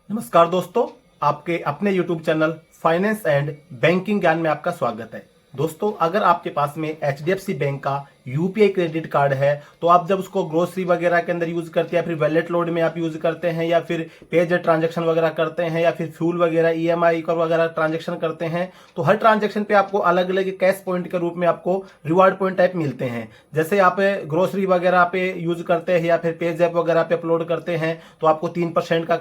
नमस्कार दोस्तों, आपके अपने YouTube channel finance and banking ज्ञान में आपका स्वागत है। दोस्तों, अगर आपके पास में HDFC बैंक का यूपीआई क्रेडिट कार्ड है तो आप जब उसको ग्रोसरी वगैरह के अंदर यूज करते हैं या फिर वैलेट लोड में आप यूज करते हैं या फिर पेज ट्रांजैक्शन वगैरह करते हैं या फिर फ्यूल वगैरह ईएमआई का वगैरह ट्रांजैक्शन करते हैं तो हर ट्रांजैक्शन पे आपको अलग अलग कैश पॉइंट के रूप में आपको रिवार्ड पॉइंट टाइप मिलते हैं। जैसे आप ग्रोसरी वगैरह पे यूज करते हैं या फिर पेज ऐप वगैरह पे अपलोड करते हैं तो आपको 3% का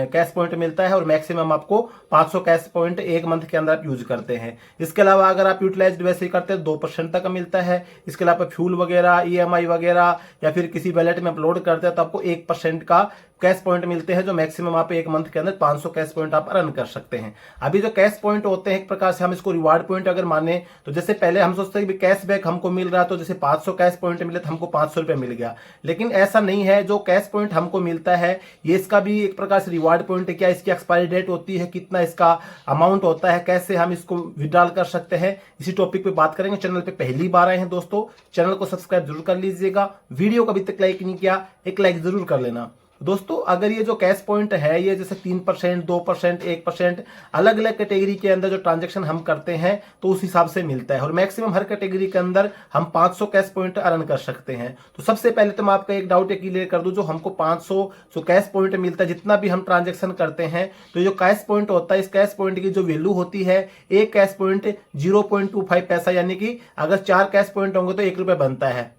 कैश पॉइंट मिलता है और मैक्सिमम आपको 500 कैश पॉइंट एक मंथ के अंदर आप यूज करते हैं। इसके अलावा अगर आप यूटिलाइज वैसे ही करते हैं 2% तक मिलता है। इसके अलावा फ्यूल वगैरह ईएमआई वगैरह या फिर किसी वैलेट में अपलोड करते हैं तो आपको 1% का कैश पॉइंट मिलते हैं, जो मैक्सिमम आप एक मंथ के अंदर 500 कैश पॉइंट आप अर्न कर सकते हैं। अभी जो कैश पॉइंट होते हैं एक प्रकार से हम इसको रिवार्ड पॉइंट अगर माने तो जैसे पहले हम सोचते हैं कि कैशबैक हमको मिल रहा है तो जैसे 500 कैश पॉइंट मिले तो हमको 500 रुपए मिल गया, लेकिन ऐसा नहीं है। जो कैश पॉइंट हमको मिलता है ये इसका भी एक प्रकार से रिवार्ड पॉइंट है। क्या इसकी एक्सपायरी डेट होती है, कितना इसका अमाउंट होता है, कैसे हम इसको विड्रॉल कर सकते हैं, इसी टॉपिक पे बात करेंगे। चैनल पे पहली बार आए हैं दोस्तों, चैनल को सब्सक्राइब जरूर कर लीजिएगा। वीडियो को अभी तक लाइक नहीं किया, एक लाइक जरूर कर लेना। दोस्तों, अगर ये जो कैश पॉइंट है ये जैसे 3%, 2%, 1% अलग अलग कैटेगरी के अंदर जो ट्रांजैक्शन हम करते हैं तो उस हिसाब से मिलता है और मैक्सिमम हर कैटेगरी के अंदर हम 500 कैश पॉइंट अर्न कर सकते हैं। तो सबसे पहले तो मैं आपका एक डाउट क्लियर कर दूं, जो हमको 500 जो कैश पॉइंट मिलता है जितना भी हम ट्रांजेक्शन करते हैं तो जो कैश पॉइंट होता है इस कैश पॉइंट की जो वैल्यू होती है एक कैश पॉइंट 0.25 पैसा, यानी कि अगर 4 कैश पॉइंट होंगे तो 1 रुपए बनता है।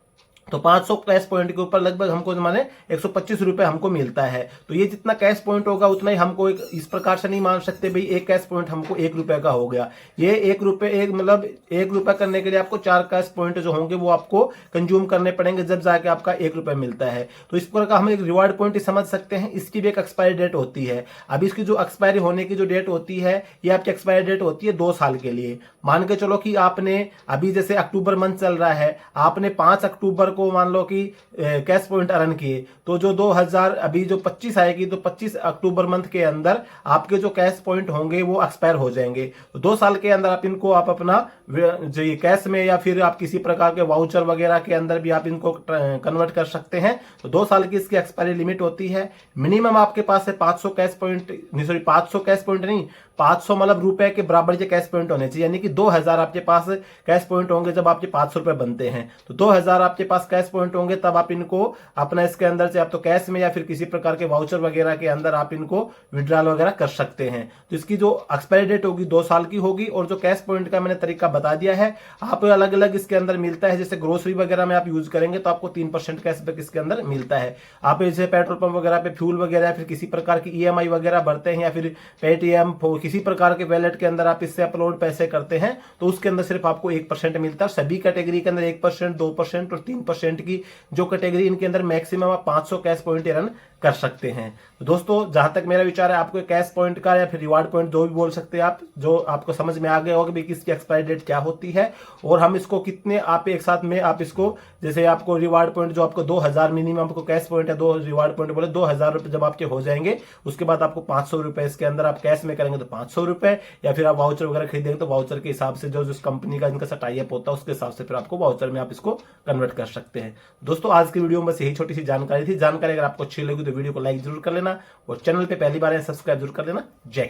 तो 500 कैश पॉइंट के ऊपर लगभग हमको माने 125 रुपए हमको मिलता है। तो ये जितना कैश पॉइंट होगा उतना ही हमको इस प्रकार से नहीं मान सकते भाई एक कैश पॉइंट हमको 1 रुपए का हो गया। ये 1 रुपए मतलब 1 रुपए करने के लिए आपको 4 कैश पॉइंट जो होंगे वो आपको कंज्यूम करने पड़ेंगे, जब जाके आपका 1 रुपए मिलता है। तो इस प्रकार हम एक रिवार्ड पॉइंट समझ सकते हैं। इसकी भी एक एक्सपायरी डेट होती है। अब इसकी जो एक्सपायरी होने की जो डेट होती है ये आपकी एक्सपायरी डेट होती है 2 साल के लिए। मान के चलो कि आपने अभी जैसे अक्टूबर मंथ चल रहा है, आपने 5 अक्टूबर को मान लो कि कैश पॉइंट अर्न किए तो जो 2000 अभी जो 25 आएगी तो 25 अक्टूबर मंथ के अंदर आपके जो कैश पॉइंट होंगे वो एक्सपायर हो जाएंगे। तो 2 साल के अंदर आप इनको आप अपना जो ये कैश में या फिर आप किसी प्रकार के वाउचर वगैरह के अंदर भी आप इनको कन्वर्ट कर सकते हैं। तो 2 साल की इसकी एक्सपायरी लिमिट होती है। मिनिमम आपके पास है 500 cash point, sorry 500 cash point नहीं, 500 मतलब रुपए के बराबर के कैश पॉइंट होने चाहिए, यानी कि 2000 आपके पास कैश पॉइंट होंगे जब आपके 500 रुपए बनते हैं। तो 2000 आपके पास कैश पॉइंट होंगे तब आप इनको अपना इसके अंदर से आप तो कैश में या फिर किसी प्रकार के वाउचर वगैरह के अंदर आप इनको विड्रॉल वगैरह कर सकते हैं। तो इसकी जो एक्सपायरी डेट होगी 2 साल की होगी और जो कैश पॉइंट का मैंने तरीका बता दिया है। आप अलग अलग इसके अंदर मिलता है, जैसे ग्रोसरी वगैरह में आप यूज करेंगे तो आपको 3% कैशबैक इसके अंदर मिलता है। आप जैसे पेट्रोल पंप वगैरह पे फ्यूल वगैरह या फिर किसी प्रकार की ईएमआई वगैरह भरते हैं या फिर पेटीएम किसी प्रकार के वैलेट के अंदर आप इससे अपलोड पैसे करते हैं तो उसके अंदर सिर्फ आपको 1% मिलता है। सभी कैटेगरी के अंदर 1%, 2% और 3% की जो कैटेगरी इनके अंदर मैक्सिमम आप 500 कैश पॉइंट रन कर सकते हैं। तो दोस्तों, जहां तक मेरा विचार है आपको कैश पॉइंट का या फिर रिवार्ड पॉइंट जो भी बोल सकते हैं आप, जो आपको समझ में आ गया होगा कि किसकी एक्सपायरी डेट क्या होती है और हम इसको कितने आप एक साथ में आप इसको जैसे आपको रिवार्ड पॉइंट जो आपको 2000 मिनिमम आपको कैश पॉइंट है, 2 रिवार्ड पॉइंट बोले 2000 रुपए जब आपके हो जाएंगे उसके बाद आपको 500 रुपए इसके अंदर आप कैश में करेंगे तो 500 रुपए या फिर आप वाउचर वगैरह खरीदेंगे तो वाउचर के हिसाब से जो जिस कंपनी का इनका सा टाई अप होता है उसके हिसाब से फिर आपको वाउचर में आप इसको कन्वर्ट कर सकते हैं। दोस्तों, आज की वीडियो में बस यही छोटी सी जानकारी थी। जानकारी अगर आपको अच्छी लगी तो वीडियो को लाइक जरूर कर लेना और चैनल पे पहली बार है सब्सक्राइब जरूर कर लेना। जय